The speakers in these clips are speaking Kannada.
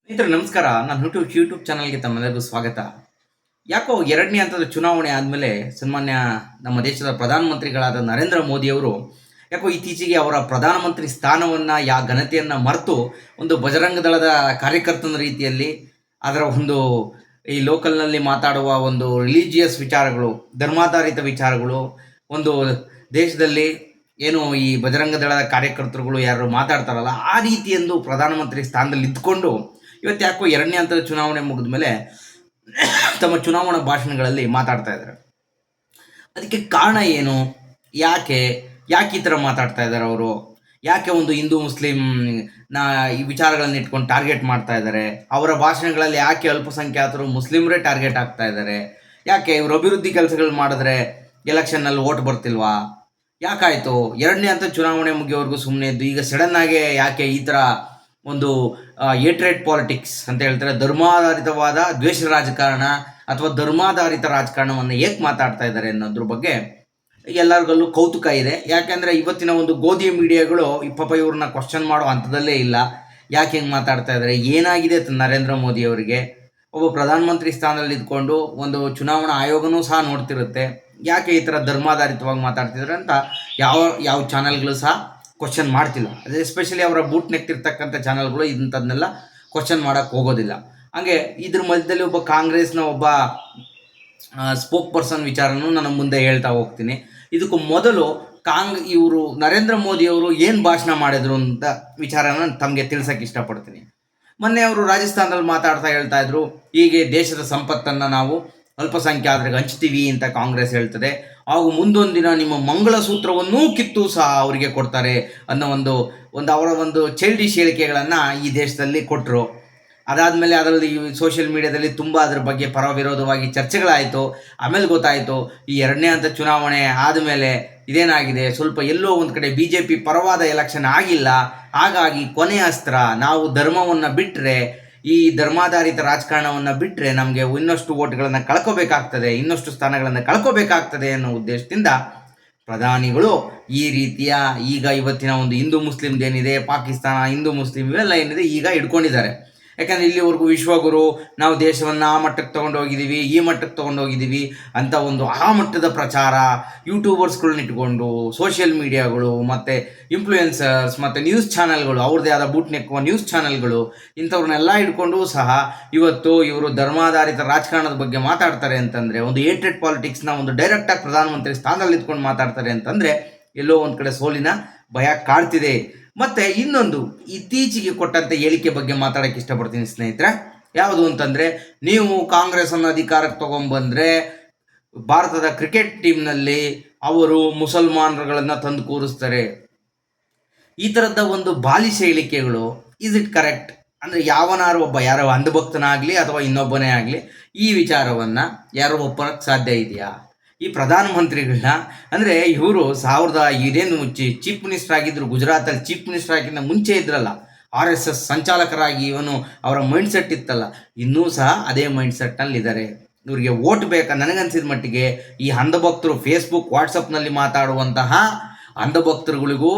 ಸ್ನೇಹಿತರೆ ನಮಸ್ಕಾರ. ನಾನು ಯೂಟ್ಯೂಬ್ ಚಾನಲ್ಗೆ ತಮ್ಮೆಲ್ಲರಿಗೂ ಸ್ವಾಗತ. ಯಾಕೋ ಎರಡನೇ ಹಂತದ ಚುನಾವಣೆ ಆದಮೇಲೆ ಸನ್ಮಾನ್ಯ ನಮ್ಮ ದೇಶದ ಪ್ರಧಾನಮಂತ್ರಿಗಳಾದ ನರೇಂದ್ರ ಮೋದಿಯವರು ಯಾಕೋ ಇತ್ತೀಚೆಗೆ ಅವರ ಪ್ರಧಾನಮಂತ್ರಿ ಸ್ಥಾನವನ್ನು ಘನತೆಯನ್ನು ಮರೆತು ಒಂದು ಬಜರಂಗ ದಳದ ಕಾರ್ಯಕರ್ತನ ರೀತಿಯಲ್ಲಿ ಅದರ ಒಂದು ಈ ಲೋಕಲ್ನಲ್ಲಿ ಮಾತಾಡುವ ಒಂದು ರಿಲಿಜಿಯಸ್ ವಿಚಾರಗಳು, ಧರ್ಮಾಧಾರಿತ ವಿಚಾರಗಳು, ಒಂದು ದೇಶದಲ್ಲಿ ಏನು ಈ ಬಜರಂಗ ದಳದ ಕಾರ್ಯಕರ್ತರುಗಳು ಯಾರು ಮಾತಾಡ್ತಾರಲ್ಲ ಆ ರೀತಿಯೊಂದು ಪ್ರಧಾನಮಂತ್ರಿ ಸ್ಥಾನದಲ್ಲಿ ಇದ್ದುಕೊಂಡು ಇವತ್ತು ಯಾಕೋ ಎರಡನೇ ಹಂತದ ಚುನಾವಣೆ ಮುಗಿದ ಮೇಲೆ ತಮ್ಮ ಚುನಾವಣಾ ಭಾಷಣಗಳಲ್ಲಿ ಮಾತಾಡ್ತಾ ಇದ್ದಾರೆ. ಅದಕ್ಕೆ ಕಾರಣ ಏನು? ಯಾಕೆ ಯಾಕೆ ಈ ಥರ ಮಾತಾಡ್ತಾ ಇದ್ದಾರೆ ಅವರು? ಯಾಕೆ ಒಂದು ಹಿಂದೂ ಮುಸ್ಲಿಂ ಈ ವಿಚಾರಗಳನ್ನ ಇಟ್ಕೊಂಡು ಟಾರ್ಗೆಟ್ ಮಾಡ್ತಾ ಇದ್ದಾರೆ? ಅವರ ಭಾಷಣಗಳಲ್ಲಿ ಯಾಕೆ ಅಲ್ಪಸಂಖ್ಯಾತರು ಮುಸ್ಲಿಮರೇ ಟಾರ್ಗೆಟ್ ಆಗ್ತಾ ಇದ್ದಾರೆ? ಯಾಕೆ ಇವರು ಅಭಿವೃದ್ಧಿ ಕೆಲಸಗಳು ಮಾಡಿದ್ರೆ ಎಲೆಕ್ಷನ್ನಲ್ಲಿ ಓಟ್ ಬರ್ತಿಲ್ವಾ? ಯಾಕಾಯಿತು ಎರಡನೇ ಹಂತದ ಚುನಾವಣೆ ಮುಗಿಯೋವರೆಗೂ ಸುಮ್ಮನೆ ಇದ್ದು ಈಗ ಸಡನ್ನಾಗೆ ಯಾಕೆ ಈ ಥರ ಒಂದು ಏಟ್ರೇಟ್ ಪಾಲಿಟಿಕ್ಸ್ ಅಂತ ಹೇಳ್ತಾರೆ, ಧರ್ಮಾಧಾರಿತವಾದ ದ್ವೇಷ ರಾಜಕಾರಣ ಅಥವಾ ಧರ್ಮಾಧಾರಿತ ರಾಜಕಾರಣವನ್ನು ಏಕೆ ಮಾತಾಡ್ತಾ ಇದ್ದಾರೆ ಅನ್ನೋದ್ರ ಬಗ್ಗೆ ಎಲ್ಲರಿಗಲ್ಲೂ ಕೌತುಕ ಇದೆ. ಯಾಕೆಂದರೆ ಇವತ್ತಿನ ಒಂದು ಗೋಧಿ ಮೀಡಿಯಾಗಳು ಪಾಪ ಇವ್ರನ್ನ ಕ್ವಶನ್ ಮಾಡೋ ಹಂತದಲ್ಲೇ ಇಲ್ಲ. ಯಾಕೆ ಹಿಂಗೆ ಮಾತಾಡ್ತಾ ಇದ್ದಾರೆ, ಏನಾಗಿದೆ ನರೇಂದ್ರ ಮೋದಿ ಅವರಿಗೆ? ಒಬ್ಬ ಪ್ರಧಾನಮಂತ್ರಿ ಸ್ಥಾನದಲ್ಲಿ ಇದ್ಕೊಂಡು ಒಂದು ಚುನಾವಣಾ ಆಯೋಗನೂ ಸಹ ನೋಡ್ತಿರುತ್ತೆ. ಯಾಕೆ ಈ ಥರ ಧರ್ಮಾಧಾರಿತವಾಗಿ ಮಾತಾಡ್ತಿದ್ದಾರೆ ಅಂತ ಯಾವ ಚಾನಲ್ಗಳು ಸಹ ಕ್ವಶನ್ ಮಾಡ್ತಿಲ್ಲ. ಅದೇ ಎಸ್ಪೆಷಲಿ ಅವರ ಬೂಟ್ ನೆಕ್ತಿರ್ತಕ್ಕಂಥ ಚಾನಲ್ಗಳು ಇಂಥದ್ದನ್ನೆಲ್ಲ ಕ್ವಶನ್ ಮಾಡೋಕ್ಕೆ ಹೋಗೋದಿಲ್ಲ. ಹಾಗೆ ಇದ್ರ ಮಧ್ಯದಲ್ಲಿ ಒಬ್ಬ ಕಾಂಗ್ರೆಸ್ನ ಒಬ್ಬ ಸ್ಪೋಕ್ ಪರ್ಸನ್ ವಿಚಾರನೂ ನಾನು ಮುಂದೆ ಹೇಳ್ತಾ ಹೋಗ್ತೀನಿ. ಇದಕ್ಕೂ ಮೊದಲು ಇವರು ನರೇಂದ್ರ ಮೋದಿಯವರು ಏನು ಭಾಷಣ ಮಾಡಿದ್ರು ಅಂತ ವಿಚಾರನ ತಮಗೆ ತಿಳಿಸೋಕ್ಕೆ ಇಷ್ಟಪಡ್ತೀನಿ. ಮೊನ್ನೆ ಅವರು ರಾಜಸ್ಥಾನದಲ್ಲಿ ಮಾತಾಡ್ತಾ ಹೇಳ್ತಾ ಇದ್ರು, ಹೀಗೆ ದೇಶದ ಸಂಪತ್ತನ್ನು ನಾವು ಅಲ್ಪಸಂಖ್ಯಾತರಿಗೆ ಹಂಚ್ತೀವಿ ಅಂತ ಕಾಂಗ್ರೆಸ್ ಹೇಳ್ತದೆ, ಹಾಗೂ ಮುಂದೊಂದು ದಿನ ನಿಮ್ಮ ಮಂಗಳಸೂತ್ರವನ್ನೂ ಕಿತ್ತು ಸಹ ಅವರಿಗೆ ಕೊಡ್ತಾರೆ ಅನ್ನೋ ಅವರ ಒಂದು ಚೈಲ್ಡಿಶ್ ಹೇಳಿಕೆಗಳನ್ನು ಈ ದೇಶದಲ್ಲಿ ಕೊಟ್ಟರು. ಅದಾದಮೇಲೆ ಅದರಲ್ಲಿ ಸೋಷಿಯಲ್ ಮೀಡಿಯಾದಲ್ಲಿ ತುಂಬ ಅದರ ಬಗ್ಗೆ ಪರವಿರೋಧವಾಗಿ ಚರ್ಚೆಗಳಾಯಿತು. ಆಮೇಲೆ ಗೊತ್ತಾಯಿತು ಈ ಎರಡನೇ ಹಂತ ಚುನಾವಣೆ ಆದಮೇಲೆ ಇದೇನಾಗಿದೆ, ಸ್ವಲ್ಪ ಎಲ್ಲೋ ಒಂದು ಕಡೆ BJP ಪರವಾದ ಎಲೆಕ್ಷನ್ ಆಗಿಲ್ಲ, ಹಾಗಾಗಿ ಕೊನೆಯ ಅಸ್ತ್ರ ನಾವು ಧರ್ಮವನ್ನು ಬಿಟ್ಟರೆ, ಈ ಧರ್ಮಾಧಾರಿತ ರಾಜಕಾರಣವನ್ನು ಬಿಟ್ಟರೆ ನಮಗೆ ಇನ್ನಷ್ಟು ಓಟ್ಗಳನ್ನು ಕಳ್ಕೋಬೇಕಾಗ್ತದೆ, ಇನ್ನಷ್ಟು ಸ್ಥಾನಗಳನ್ನು ಕಳ್ಕೋಬೇಕಾಗ್ತದೆ ಅನ್ನೋ ಉದ್ದೇಶದಿಂದ ಪ್ರಧಾನಿಗಳು ಈ ರೀತಿಯ ಈಗ ಇವತ್ತಿನ ಒಂದು ಹಿಂದೂ ಮುಸ್ಲಿಮ್ದೇನಿದೆ, ಪಾಕಿಸ್ತಾನ ಹಿಂದೂ ಮುಸ್ಲಿಂ ಇವೆಲ್ಲ ಏನಿದೆ ಈಗ ಇಟ್ಕೊಂಡಿದ್ದಾರೆ. ಯಾಕಂದರೆ ಇಲ್ಲಿವರೆಗೂ ವಿಶ್ವಗುರು ನಾವು ದೇಶವನ್ನು ಆ ಮಟ್ಟಕ್ಕೆ ತೊಗೊಂಡೋಗಿದ್ದೀವಿ, ಈ ಮಟ್ಟಕ್ಕೆ ತೊಗೊಂಡೋಗಿದ್ದೀವಿ ಅಂತ ಒಂದು ಆ ಮಟ್ಟದ ಪ್ರಚಾರ ಯೂಟ್ಯೂಬರ್ಸ್ಗಳನ್ನ ಇಟ್ಕೊಂಡು ಸೋಷಿಯಲ್ ಮೀಡಿಯಾಗಳು ಮತ್ತು ಇನ್ಫ್ಲೂಯೆನ್ಸರ್ಸ್ ಮತ್ತು ನ್ಯೂಸ್ ಚಾನಲ್ಗಳು, ಅವ್ರದ್ದೇ ಆದ ಬೂಟ್ ನೆಕ್ಕುವ ನ್ಯೂಸ್ ಚಾನಲ್ಗಳು ಇಂಥವ್ರನ್ನೆಲ್ಲ ಇಟ್ಕೊಂಡು ಸಹ ಇವತ್ತು ಇವರು ಧರ್ಮಾಧಾರಿತ ರಾಜಕಾರಣದ ಬಗ್ಗೆ ಮಾತಾಡ್ತಾರೆ ಅಂತಂದರೆ, ಒಂದು ಏಟ್ರೆಡ್ ಪಾಲಿಟಿಕ್ಸ್ನ ಒಂದು ಡೈರೆಕ್ಟಾಗಿ ಪ್ರಧಾನಮಂತ್ರಿ ಸ್ಥಾನದಲ್ಲಿ ಇಟ್ಕೊಂಡು ಮಾತಾಡ್ತಾರೆ ಅಂತಂದರೆ ಎಲ್ಲೋ ಒಂದು ಕಡೆ ಸೋಲಿನ ಭಯ ಕಾಡ್ತಿದೆ. ಮತ್ತು ಇನ್ನೊಂದು ಇತ್ತೀಚೆಗೆ ಕೊಟ್ಟಂಥ ಹೇಳಿಕೆ ಬಗ್ಗೆ ಮಾತಾಡೋಕ್ಕೆ ಇಷ್ಟಪಡ್ತೀನಿ ಸ್ನೇಹಿತರೆ. ಯಾವುದು ಅಂತಂದರೆ, ನೀವು ಕಾಂಗ್ರೆಸ್ಸನ್ನು ಅಧಿಕಾರಕ್ಕೆ ತೊಗೊಂಬಂದರೆ ಭಾರತದ ಕ್ರಿಕೆಟ್ ಟೀಮ್ನಲ್ಲಿ ಅವರು ಮುಸಲ್ಮಾನರುಗಳನ್ನು ತಂದು ಕೂರಿಸ್ತಾರೆ. ಈ ಥರದ ಒಂದು ಬಾಲಿಶ ಹೇಳಿಕೆಗಳು ಇಸ್ ಇಟ್ ಕರೆಕ್ಟ್? ಅಂದರೆ ಯಾರೋ ಅಂಧಭಕ್ತನಾಗಲಿ ಅಥವಾ ಇನ್ನೊಬ್ಬನೇ ಆಗಲಿ ಈ ವಿಚಾರವನ್ನು ಯಾರೋ ಒಪ್ಪೋಕ್ಕೆ ಸಾಧ್ಯ ಇದೆಯಾ? ಈ ಪ್ರಧಾನಮಂತ್ರಿಗಳನ್ನ ಅಂದರೆ ಇವರು ಇದೇನು ಚೀಫ್ ಮಿನಿಸ್ಟರ್ ಆಗಿದ್ದರು, ಗುಜರಾತಲ್ಲಿ ಚೀಫ್ ಮಿನಿಸ್ಟರ್ ಆಗಿದ್ದ ಮುಂಚೆ ಇದ್ರಲ್ಲ, RSS ಸಂಚಾಲಕರಾಗಿ ಇವನು ಅವರ ಮೈಂಡ್ ಸೆಟ್ ಇತ್ತಲ್ಲ, ಇನ್ನೂ ಸಹ ಅದೇ ಮೈಂಡ್ ಸೆಟ್ನಲ್ಲಿ ಇದ್ದಾರೆ. ಇವರಿಗೆ ಓಟ್ ಬೇಕಾ? ನನಗನ್ಸಿದ ಮಟ್ಟಿಗೆ ಈ ಅಂಧಭಕ್ತರು ಫೇಸ್ಬುಕ್ ವಾಟ್ಸಪ್ನಲ್ಲಿ ಮಾತಾಡುವಂತಹ ಅಂಧಭಕ್ತರುಗಳಿಗೂ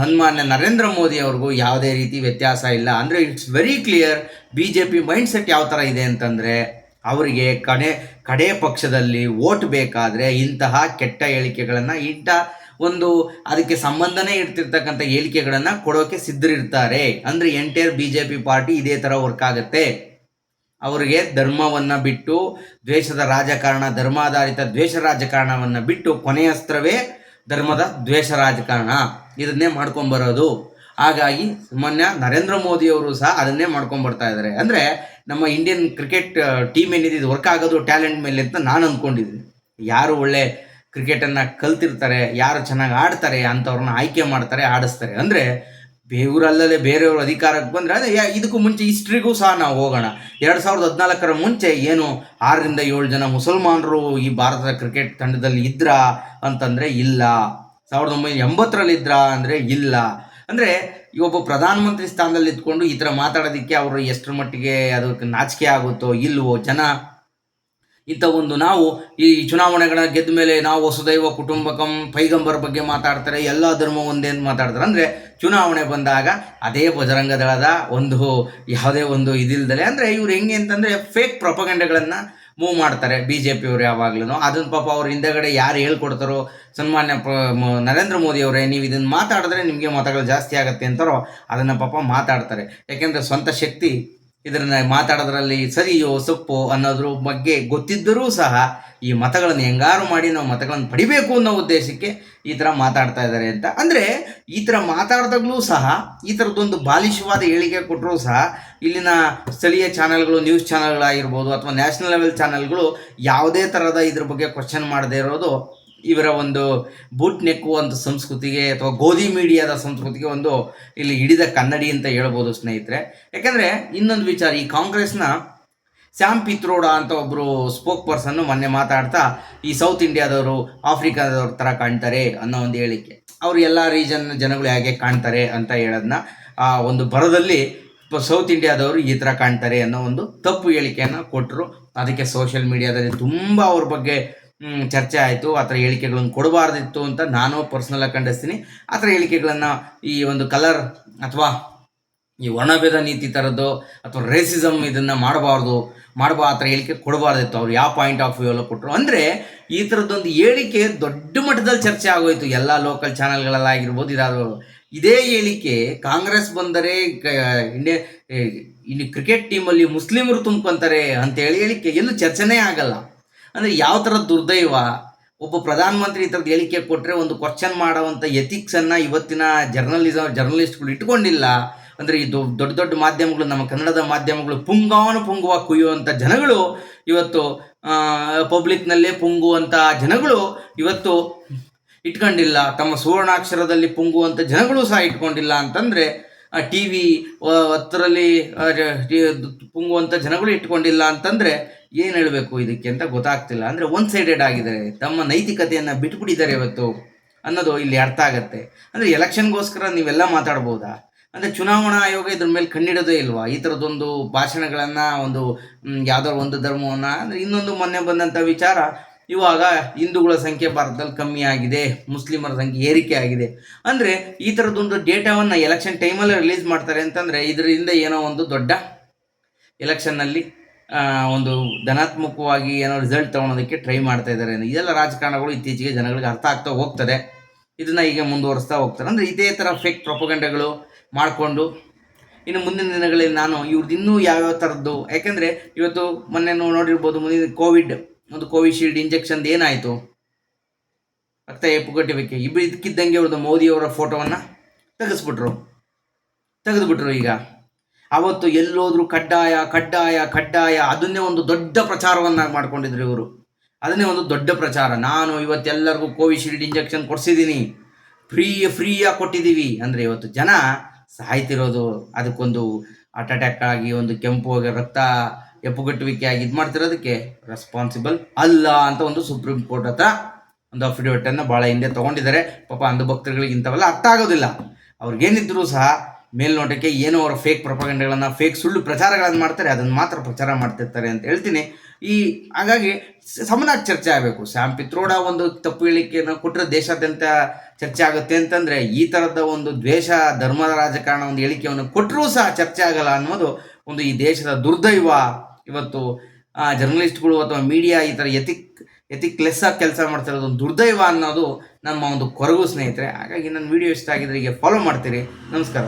ಸನ್ಮಾನ್ಯ ನರೇಂದ್ರ ಮೋದಿ ಅವ್ರಿಗೂ ಯಾವುದೇ ರೀತಿ ವ್ಯತ್ಯಾಸ ಇಲ್ಲ. ಅಂದರೆ it's very clear BJP mind set ಯಾವ ಥರ ಇದೆ ಅಂತಂದರೆ, ಅವರಿಗೆ ಕಡೆ ಪಕ್ಷದಲ್ಲಿ ಓಟ್ ಬೇಕಾದರೆ ಇಂತಹ ಕೆಟ್ಟ ಹೇಳಿಕೆಗಳನ್ನು ಅದಕ್ಕೆ ಸಂಬಂಧನೇ ಇಡ್ತಿರ್ತಕ್ಕಂಥ ಹೇಳಿಕೆಗಳನ್ನು ಕೊಡೋಕ್ಕೆ ಸಿದ್ಧರಿರ್ತಾರೆ. ಅಂದರೆ ಎಂಟೈರ್ BJP ಪಾರ್ಟಿ ಇದೇ ಥರ ವರ್ಕ್ ಆಗುತ್ತೆ. ಅವರಿಗೆ ಧರ್ಮವನ್ನು ಬಿಟ್ಟು ದ್ವೇಷದ ರಾಜಕಾರಣ, ಧರ್ಮಾಧಾರಿತ ದ್ವೇಷ ರಾಜಕಾರಣವನ್ನು ಬಿಟ್ಟು ಕೊನೆಯ ಅಸ್ತ್ರವೇ ಧರ್ಮದ ದ್ವೇಷ ರಾಜಕಾರಣ, ಇದನ್ನೇ ಮಾಡ್ಕೊಂಬರೋದು. ಹಾಗಾಗಿ ಸಾಮಾನ್ಯ ನರೇಂದ್ರ ಮೋದಿಯವರು ಸಹ ಅದನ್ನೇ ಮಾಡ್ಕೊಂಬರ್ತಾ ಇದ್ದಾರೆ. ಅಂದರೆ ನಮ್ಮ ಇಂಡಿಯನ್ ಕ್ರಿಕೆಟ್ ಟೀಮ್ ಏನಿದೆ ಇದು ವರ್ಕ್ ಆಗೋದು ಟ್ಯಾಲೆಂಟ್ ಮೇಲೆ ಅಂತ ನಾನು ಅಂದ್ಕೊಂಡಿದ್ದೀನಿ. ಯಾರು ಒಳ್ಳೆ ಕ್ರಿಕೆಟನ್ನು ಕಲ್ತಿರ್ತಾರೆ, ಯಾರು ಚೆನ್ನಾಗಿ ಆಡ್ತಾರೆ ಅಂಥವ್ರನ್ನ ಆಯ್ಕೆ ಮಾಡ್ತಾರೆ, ಆಡಿಸ್ತಾರೆ. ಅಂದರೆ ಇವರಲ್ಲದೆ ಬೇರೆಯವರು ಅಧಿಕಾರಕ್ಕೆ ಬಂದರೆ ಅದೇ ಇದಕ್ಕೂ ಮುಂಚೆ ಹಿಸ್ಟ್ರಿಗೂ ಸಹ ನಾವು ಹೋಗೋಣ. 2014 ಮುಂಚೆ ಏನು 6ರಿಂದ 7 ಜನ ಮುಸಲ್ಮಾನರು ಈ ಭಾರತದ ಕ್ರಿಕೆಟ್ ತಂಡದಲ್ಲಿ ಇದ್ರಾ ಅಂತಂದರೆ ಇಲ್ಲ. 1980ರಲ್ಲಿ ಇದ್ರಾ ಅಂದರೆ ಇಲ್ಲ. ಅಂದರೆ ಈ ಒಬ್ಬ ಪ್ರಧಾನಮಂತ್ರಿ ಸ್ಥಾನದಲ್ಲಿ ಇದ್ಕೊಂಡು ಈ ಥರ ಮಾತಾಡೋದಕ್ಕೆ ಅವರು ಎಷ್ಟರ ಮಟ್ಟಿಗೆ ಅದಕ್ಕೆ ನಾಚಿಕೆ ಆಗುತ್ತೋ ಇಲ್ವೋ, ಜನ ಇಂಥ ಒಂದು ನಾವು ಈ ಚುನಾವಣೆಗಳ ಗೆದ್ದ ಮೇಲೆ ನಾವು ವಸುದೈವ ಕುಟುಂಬಕಂ ಪೈಗಂಬರ್ ಬಗ್ಗೆ ಮಾತಾಡ್ತಾರೆ, ಎಲ್ಲ ಧರ್ಮ ಒಂದೇ ಅಂತ ಮಾತಾಡ್ತಾರೆ. ಅಂದರೆ ಚುನಾವಣೆ ಬಂದಾಗ ಅದೇ ಬಜರಂಗ ದಳದ ಒಂದು ಯಾವುದೇ ಒಂದು ಇದಿಲ್ದಲೆ, ಅಂದರೆ ಇವ್ರು ಹೆಂಗೆ ಅಂತಂದರೆ ಫೇಕ್ ಪ್ರೊಪಗಂಡಗಳನ್ನು ಮೂವ್ ಮಾಡ್ತಾರೆ ಬಿ ಜೆ ಪಿಯವರು ಯಾವಾಗ್ಲೂ. ಅದನ್ನು ಪಾಪ ಅವ್ರ ಹಿಂದೆಗಡೆ ಯಾರು ಹೇಳ್ಕೊಡ್ತಾರೋ, ಸನ್ಮಾನ್ಯ ನರೇಂದ್ರ ಮೋದಿ ಅವರೇ ನೀವು ಇದನ್ನು ಮಾತಾಡಿದ್ರೆ ನಿಮಗೆ ಮತಗಳು ಜಾಸ್ತಿ ಆಗುತ್ತೆ ಅಂತಾರೋ ಅದನ್ನು ಪಾಪ ಮಾತಾಡ್ತಾರೆ. ಯಾಕೆಂದರೆ ಸ್ವಂತ ಶಕ್ತಿ ಇದನ್ನು ಮಾತಾಡೋದ್ರಲ್ಲಿ ಸರಿಯೋ ಸೊಪ್ಪು ಅನ್ನೋದ್ರ ಬಗ್ಗೆ ಗೊತ್ತಿದ್ದರೂ ಸಹ ಈ ಮತಗಳನ್ನು ಹೆಂಗಾರು ಮಾಡಿ ನಾವು ಮತಗಳನ್ನು ಪಡಿಬೇಕು ಅನ್ನೋ ಉದ್ದೇಶಕ್ಕೆ ಈ ಥರ ಮಾತಾಡ್ತಾ ಇದ್ದಾರೆ ಅಂತ. ಅಂದರೆ ಈ ಥರ ಮಾತಾಡಿದಾಗಲೂ ಸಹ ಈ ಥರದ್ದೊಂದು ಬಾಲಿಶವಾದ ಹೇಳಿಕೆ ಕೊಟ್ಟರೂ ಸಹ ಇಲ್ಲಿನ ಸ್ಥಳೀಯ ಚಾನೆಲ್ಗಳು, ನ್ಯೂಸ್ ಚಾನೆಲ್ಗಳಾಗಿರ್ಬೋದು ಅಥವಾ ನ್ಯಾಷನಲ್ ಲೆವೆಲ್ ಚಾನೆಲ್ಗಳು ಯಾವುದೇ ಥರದ ಇದ್ರ ಬಗ್ಗೆ ಕ್ವಶನ್ ಮಾಡದೇ ಇರೋದು ಇವರ ಒಂದು ಬೂಟ್ ನೆಕ್ಕುವಂಥ ಸಂಸ್ಕೃತಿಗೆ ಅಥವಾ ಗೋಧಿ ಮೀಡಿಯಾದ ಸಂಸ್ಕೃತಿಗೆ ಒಂದು ಇಲ್ಲಿ ಹಿಡಿದ ಕನ್ನಡಿ ಅಂತ ಹೇಳ್ಬೋದು ಸ್ನೇಹಿತರೆ. ಯಾಕೆಂದರೆ ಇನ್ನೊಂದು ವಿಚಾರ, ಈ ಕಾಂಗ್ರೆಸ್ನ ಸ್ಯಾಮ್ ಪಿತ್ರೋಡಾ ಅಂತ ಒಬ್ಬರು ಸ್ಪೋಕ್ ಪರ್ಸನ್ನು ಮೊನ್ನೆ ಮಾತಾಡ್ತಾ ಈ ಸೌತ್ ಇಂಡಿಯಾದವರು ಆಫ್ರಿಕಾದವ್ರ ಥರ ಕಾಣ್ತಾರೆ ಅನ್ನೋ ಒಂದು ಹೇಳಿಕೆ, ಅವರು ಎಲ್ಲ ರೀಜನ್ ಜನಗಳು ಹೇಗೆ ಕಾಣ್ತಾರೆ ಅಂತ ಹೇಳೋದನ್ನ ಆ ಒಂದು ಬರದಲ್ಲಿ ಸೌತ್ ಇಂಡಿಯಾದವರು ಈ ಥರ ಕಾಣ್ತಾರೆ ಅನ್ನೋ ಒಂದು ತಪ್ಪು ಹೇಳಿಕೆಯನ್ನು ಕೊಟ್ಟರು. ಅದಕ್ಕೆ ಸೋಷಿಯಲ್ ಮೀಡಿಯಾದಲ್ಲಿ ತುಂಬ ಅವ್ರ ಬಗ್ಗೆ ಚರ್ಚೆ ಆಯಿತು. ಆ ಥರ ಹೇಳಿಕೆಗಳನ್ನು ಕೊಡಬಾರ್ದಿತ್ತು ಅಂತ ನಾನು ಪರ್ಸ್ನಲಾಗಿ ಖಂಡಿಸ್ತೀನಿ. ಆ ಥರ ಹೇಳಿಕೆಗಳನ್ನು ಈ ಒಂದು ಕಲರ್ ಅಥವಾ ಈ ವರ್ಣಭೇದ ನೀತಿ ಥರದ್ದು ಅಥವಾ ರೇಸಿಸಮ್ ಇದನ್ನು ಆ ಥರ ಹೇಳಿಕೆ ಕೊಡಬಾರ್ದಿತ್ತು. ಅವ್ರು ಯಾವ ಪಾಯಿಂಟ್ ಆಫ್ ವ್ಯೂ ಎಲ್ಲ ಕೊಟ್ಟರು ಅಂದರೆ ಈ ಥರದ್ದೊಂದು ಹೇಳಿಕೆ ದೊಡ್ಡ ಮಟ್ಟದಲ್ಲಿ ಚರ್ಚೆ ಆಗೋಯಿತು ಎಲ್ಲ ಲೋಕಲ್ ಚಾನಲ್ಗಳಲ್ಲಾಗಿರ್ಬೋದು. ಇದೇ ಹೇಳಿಕೆ ಕಾಂಗ್ರೆಸ್ ಬಂದರೆ ಇಲ್ಲಿ ಕ್ರಿಕೆಟ್ ಟೀಮಲ್ಲಿ ಮುಸ್ಲಿಮರು ತುಂಬ್ಕೊತಾರೆ ಅಂತೇಳಿ ಹೇಳಿಕೆ ಎಲ್ಲೂ ಚರ್ಚೆನೇ ಆಗಲ್ಲ. ಅಂದರೆ ಯಾವ ಥರ ದುರ್ದೈವ, ಒಬ್ಬ ಪ್ರಧಾನಮಂತ್ರಿ ಈ ಥರದ್ದು ಹೇಳಿಕೆ ಕೊಟ್ಟರೆ ಒಂದು ಕ್ವಶನ್ ಮಾಡೋವಂಥ ಎಥಿಕ್ಸನ್ನು ಇವತ್ತಿನ ಜರ್ನಲಿಸ್ಟ್ಗಳು ಇಟ್ಕೊಂಡಿಲ್ಲ. ಅಂದರೆ ಈ ದೊಡ್ಡ ದೊಡ್ಡ ಮಾಧ್ಯಮಗಳು, ನಮ್ಮ ಕನ್ನಡದ ಮಾಧ್ಯಮಗಳು ಪುಂಗುವ ಕುಯ್ಯುವಂಥ ಜನಗಳು ಇವತ್ತು ಪಬ್ಲಿಕ್ನಲ್ಲೇ ಪುಂಗುವಂಥ ಜನಗಳು ಇವತ್ತು ಇಟ್ಕೊಂಡಿಲ್ಲ. ತಮ್ಮ ಸುವರ್ಣಾಕ್ಷರದಲ್ಲಿ ಪುಂಗುವಂಥ ಜನಗಳು ಸಹ ಇಟ್ಕೊಂಡಿಲ್ಲ ಅಂತಂದರೆ ಟಿ ವಿ 10ರಲ್ಲಿ ಪುಂಗುವಂಥ ಜನಗಳು ಇಟ್ಕೊಂಡಿಲ್ಲ ಅಂತಂದರೆ ಏನು ಹೇಳಬೇಕು ಇದಕ್ಕೆ ಅಂತ ಗೊತ್ತಾಗ್ತಿಲ್ಲ. ಅಂದರೆ ಒನ್ ಸೈಡೆಡ್ ಆಗಿದ್ದಾರೆ, ತಮ್ಮ ನೈತಿಕತೆಯನ್ನು ಬಿಟ್ಬಿಟ್ಟಿದ್ದಾರೆ ಇವತ್ತು ಅನ್ನೋದು ಇಲ್ಲಿ ಅರ್ಥ ಆಗುತ್ತೆ. ಅಂದರೆ ಎಲೆಕ್ಷನ್ಗೋಸ್ಕರ ನೀವೆಲ್ಲ ಮಾತಾಡ್ಬೋದಾ? ಅಂದರೆ ಚುನಾವಣಾ ಆಯೋಗ ಇದ್ರ ಮೇಲೆ ಕಣ್ಣಿಡೋದೇ ಇಲ್ವಾ? ಈ ಥರದ್ದೊಂದು ಭಾಷಣಗಳನ್ನು ಒಂದು ಯಾವುದೋ ಒಂದು ಧರ್ಮವನ್ನು, ಅಂದರೆ ಇನ್ನೊಂದು ಮೊನ್ನೆ ಬಂದಂಥ ವಿಚಾರ, ಇವಾಗ ಹಿಂದೂಗಳ ಸಂಖ್ಯೆ ಭಾರತದಲ್ಲಿ ಕಮ್ಮಿ ಆಗಿದೆ, ಮುಸ್ಲಿಮರ ಸಂಖ್ಯೆ ಏರಿಕೆ ಆಗಿದೆ. ಅಂದರೆ ಈ ಥರದ್ದೊಂದು ಡೇಟಾವನ್ನು ಎಲೆಕ್ಷನ್ ಟೈಮಲ್ಲೇ ರಿಲೀಸ್ ಮಾಡ್ತಾರೆ ಅಂತಂದರೆ ಇದರಿಂದ ಏನೋ ಒಂದು ದೊಡ್ಡ ಎಲೆಕ್ಷನ್ನಲ್ಲಿ ಒಂದು ಧನಾತ್ಮಕವಾಗಿ ಏನೋ ರಿಸಲ್ಟ್ ತೊಗೊಳೋದಕ್ಕೆ ಟ್ರೈ ಮಾಡ್ತಾ ಇದ್ದಾರೆ. ಇದೆಲ್ಲ ರಾಜಕಾರಣಗಳು ಇತ್ತೀಚೆಗೆ ಜನಗಳಿಗೆ ಅರ್ಥ ಆಗ್ತಾ ಹೋಗ್ತದೆ. ಇದನ್ನು ಈಗ ಮುಂದುವರಿಸ್ತಾ ಹೋಗ್ತಾರೆ. ಅಂದರೆ ಇದೇ ಥರ ಫೇಕ್ ಪ್ರೊಪಗಂಡಗಳು ಮಾಡಿಕೊಂಡು ಇನ್ನು ಮುಂದಿನ ದಿನಗಳಲ್ಲಿ ನಾನು ಇವ್ರದ್ದು ಇನ್ನೂ ಯಾವ್ಯಾವ ಥರದ್ದು, ಯಾಕೆಂದರೆ ಇವತ್ತು ಮೊನ್ನೆ ನೋಡಿರ್ಬೋದು, ಮುಂದಿನ ಕೋವಿಶೀಲ್ಡ್ ಇಂಜೆಕ್ಷನ್ದು ಏನಾಯಿತು, ರಕ್ತ ಹೆಪ್ಪುಗಟ್ಟುವಿಕೆ, ಇದಕ್ಕಿದ್ದಂಗೆ ಅವ್ರದ್ದು ಮೋದಿಯವರ ಫೋಟೋವನ್ನು ತೆಗೆದುಬಿಟ್ರು. ಈಗ ಅವತ್ತು ಎಲ್ಲೋದ್ರೂ ಕಡ್ಡಾಯ ಅದನ್ನೇ ಒಂದು ದೊಡ್ಡ ಪ್ರಚಾರವನ್ನು ಮಾಡ್ಕೊಂಡಿದ್ರು ಇವರು. ಅದನ್ನೇ ಒಂದು ದೊಡ್ಡ ಪ್ರಚಾರ, ನಾನು ಇವತ್ತೆಲ್ಲರಿಗೂ ಕೋವಿಶೀಲ್ಡ್ ಇಂಜೆಕ್ಷನ್ ಕೊಡಿಸಿದ್ದೀನಿ, ಫ್ರೀಯಾಗಿ ಕೊಟ್ಟಿದ್ದೀವಿ. ಅಂದರೆ ಇವತ್ತು ಜನ ಸಾಯ್ತಿರೋದು ಅದಕ್ಕೊಂದು ಹಾರ್ಟ್ ಅಟ್ಯಾಕ್ ಆಗಿ ಒಂದು ಕೆಂಪು ರಕ್ತ ಹೆಪ್ಪುಗಟ್ಟುವಿಕೆ ಆಗಿ ಇದು ಮಾಡ್ತಿರೋದಕ್ಕೆ ರೆಸ್ಪಾನ್ಸಿಬಲ್ ಅಲ್ಲ ಅಂತ ಒಂದು ಸುಪ್ರೀಂ ಕೋರ್ಟ್ ಹತ್ರ ಒಂದು ಅಫಿಡವಿಟನ್ನು ಭಾಳ ಹಿಂದೆ ತೊಗೊಂಡಿದ್ದಾರೆ. ಪಾಪ ಅಂಧಭಕ್ತರುಗಳಿಗೆ ಇಂಥವೆಲ್ಲ ಅರ್ಥ ಆಗೋದಿಲ್ಲ. ಅವ್ರಿಗೇನಿದ್ರೂ ಸಹ ಮೇಲ್ನೋಟಕ್ಕೆ ಏನೋ ಅವರ ಫೇಕ್ ಪ್ರೊಪಗಂಡಗಳನ್ನು, ಫೇಕ್ ಸುಳ್ಳು ಪ್ರಚಾರಗಳನ್ನು ಮಾಡ್ತಾರೆ, ಅದನ್ನು ಮಾತ್ರ ಪ್ರಚಾರ ಮಾಡ್ತಿರ್ತಾರೆ ಅಂತ ಹೇಳ್ತೀನಿ. ಹಾಗಾಗಿ ಸಮನಾಗಿ ಚರ್ಚೆ ಆಗಬೇಕು. ಸ್ಯಾಮ್ ಪಿತ್ರೋಡಾ ಒಂದು ತಪ್ಪು ಹೇಳಿಕೆಯನ್ನು ಕೊಟ್ಟರೆ ದೇಶಾದ್ಯಂತ ಚರ್ಚೆ ಆಗುತ್ತೆ ಅಂತಂದರೆ ಈ ಥರದ ಒಂದು ದ್ವೇಷ ಧರ್ಮದ ರಾಜಕಾರಣ ಒಂದು ಹೇಳಿಕೆಯನ್ನು ಕೊಟ್ಟರೂ ಸಹ ಚರ್ಚೆ ಆಗಲ್ಲ ಅನ್ನೋದು ಒಂದು ಈ ದೇಶದ ದುರ್ದೈವ. ಇವತ್ತು ಜರ್ನಲಿಸ್ಟ್ಗಳು ಅಥವಾ ಮೀಡಿಯಾ ಈ ಥರ ಎಥಿಕ್ ಲೆಸ್ಸಾಗಿ ಕೆಲಸ ಮಾಡ್ತಿರೋದು ಒಂದು ದುರ್ದೈವ ಅನ್ನೋದು ನಮ್ಮ ಒಂದು ಕೊರಗು ಸ್ನೇಹಿತರೆ. ಹಾಗಾಗಿ ನನ್ನ ವಿಡಿಯೋ ಇಷ್ಟ ಆಗಿದ್ರೆ ಈಗ ಫಾಲೋ ಮಾಡ್ತೀರಿ. ನಮಸ್ಕಾರ.